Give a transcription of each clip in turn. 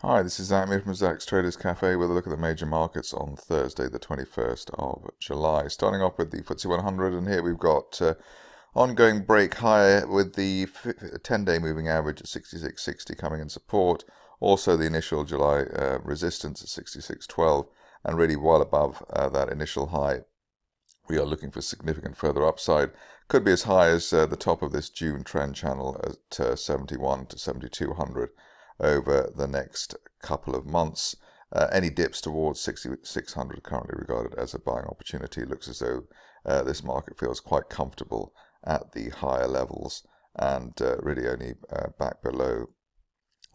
Hi, this is Zach from Zach's Traders Cafe with a look at the major markets on Thursday, the 21st of July. Starting off with the FTSE 100, and here we've got ongoing break higher with the 10-day moving average at 66.60 coming in support. Also the initial July resistance at 66.12, and really well above that initial high. We are looking for significant further upside. Could be as high as the top of this June trend channel at 71 to 7200 over the next couple of months. Any dips towards 6600 currently regarded as a buying opportunity. It looks as though this market feels quite comfortable at the higher levels, and really only back below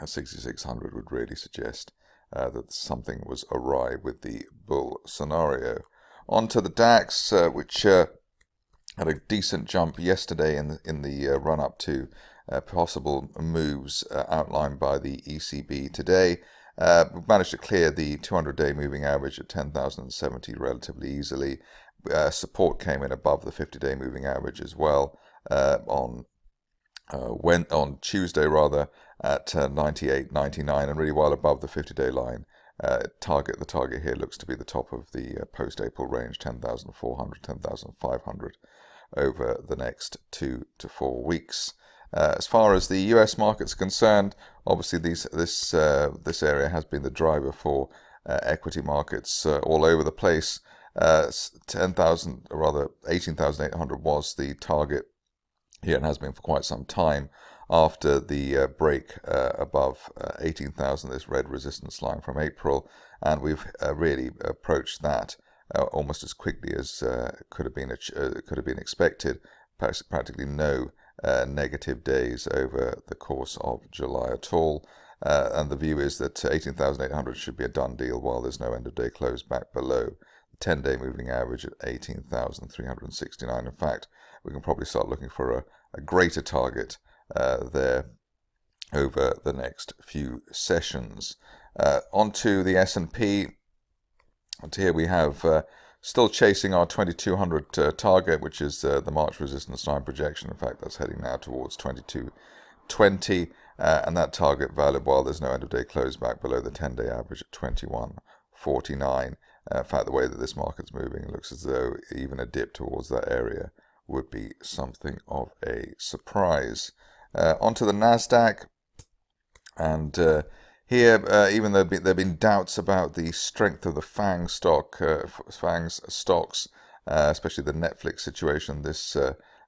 6600 would really suggest that something was awry with the bull scenario. On to the DAX, which had a decent jump yesterday in the run up to possible moves outlined by the ECB today. We've managed to clear the 200-day moving average at 10,070 relatively easily. Support came in above the 50-day moving average as well on Tuesday rather at 98.99, and really well above the 50-day line. The target here looks to be the top of the post-April range, 10,400, 10,500 over the next 2 to 4 weeks. As far as the US markets are concerned, obviously this area has been the driver for equity markets all over the place. 10,000, or rather 18,800 was the target here and has been for quite some time after the break above 18,000, this red resistance line from April, and we've really approached that almost as quickly as could have been expected. Practically no negative days over the course of July at all, and the view is that 18,800 should be a done deal while there's no end of day close back below the 10-day moving average at 18,369. In fact, we can probably start looking for a greater target there over the next few sessions. Onto the S&P, and here we have still chasing our 2200 target, which is the March resistance line projection. In fact, that's heading now towards 2220, and that target valid while there's no end of day close back below the 10-day average at 2149. In fact, the way that this market's moving, it looks as though even a dip towards that area would be something of a surprise. Onto the Nasdaq, and here, even though there have been doubts about the strength of the FANG's stocks, especially the Netflix situation, this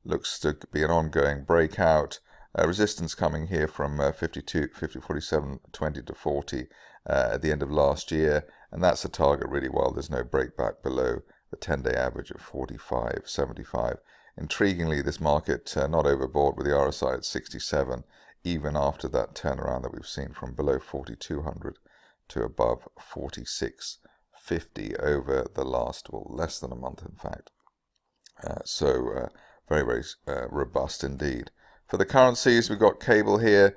looks to be an ongoing breakout. Resistance coming here from 47, 20 to 40 at the end of last year, and that's a target really while there's no break back below the 10-day average of 45.75. Intriguingly, this market not overbought with the RSI at 67, even after that turnaround that we've seen from below 4,200 to above 46.50 over the last, well, less than a month, in fact. So very, very robust indeed. For the currencies, we've got cable here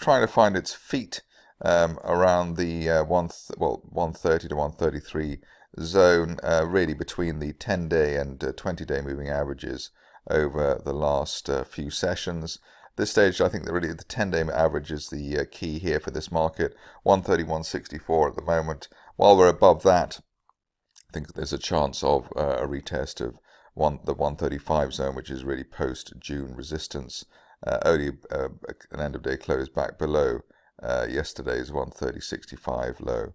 trying to find its feet around the 130 to 133 zone, really between the 10-day and 20-day moving averages over the last few sessions. This stage, I think that really the 10-day average is the key here for this market. 131.64 at the moment. While we're above that, I think there's a chance of a retest of the 135 zone, which is really post-June resistance. Only an end-of-day close back below yesterday's 130.65 low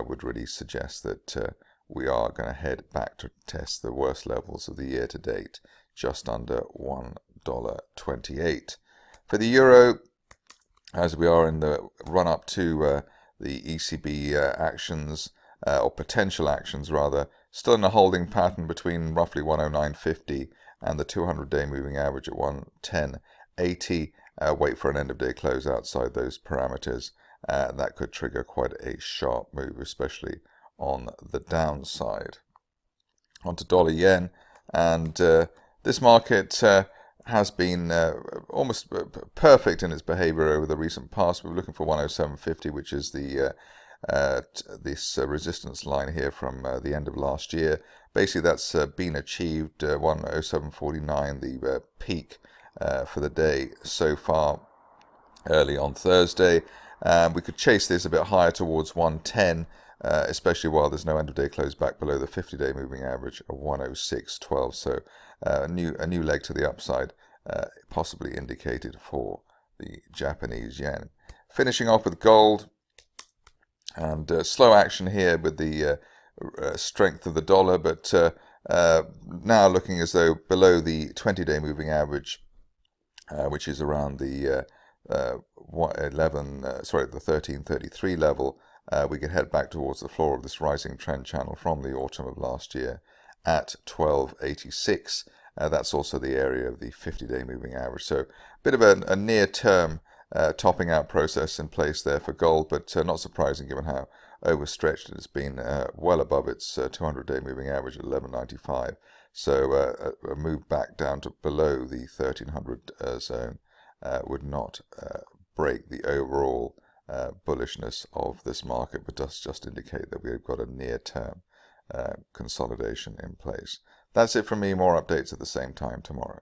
would really suggest that we are going to head back to test the worst levels of the year to date, just under $1.28. For the euro, as we are in the run-up to the ECB actions, or potential actions rather, still in a holding pattern between roughly 109.50 and the 200-day moving average at 110.80. Wait for an end-of-day close outside those parameters. That could trigger quite a sharp move, especially on the downside. Onto dollar yen, and this market has been almost perfect in its behavior over the recent past. We're looking for 107.50, which is the this resistance line here from the end of last year. Basically, that's been achieved. 107.49, the peak for the day so far, early on Thursday. We could chase this a bit higher towards 110, especially while there's no end of day close back below the 50-day moving average of 106.12. So a new leg to the upside, possibly indicated for the Japanese yen. Finishing off with gold, and slow action here with the strength of the dollar, but now looking as though below the 20-day moving average, which is around the the 1333 level, we can head back towards the floor of this rising trend channel from the autumn of last year at 1286. That's also the area of the 50-day moving average. So a bit of a near-term topping out process in place there for gold, but not surprising given how overstretched it has been, well above its 200-day moving average at 1195. So a move back down to below the 1300 zone would not break the overall bullishness of this market, but does just indicate that we've got a near-term consolidation in place. That's it from me. More updates at the same time tomorrow.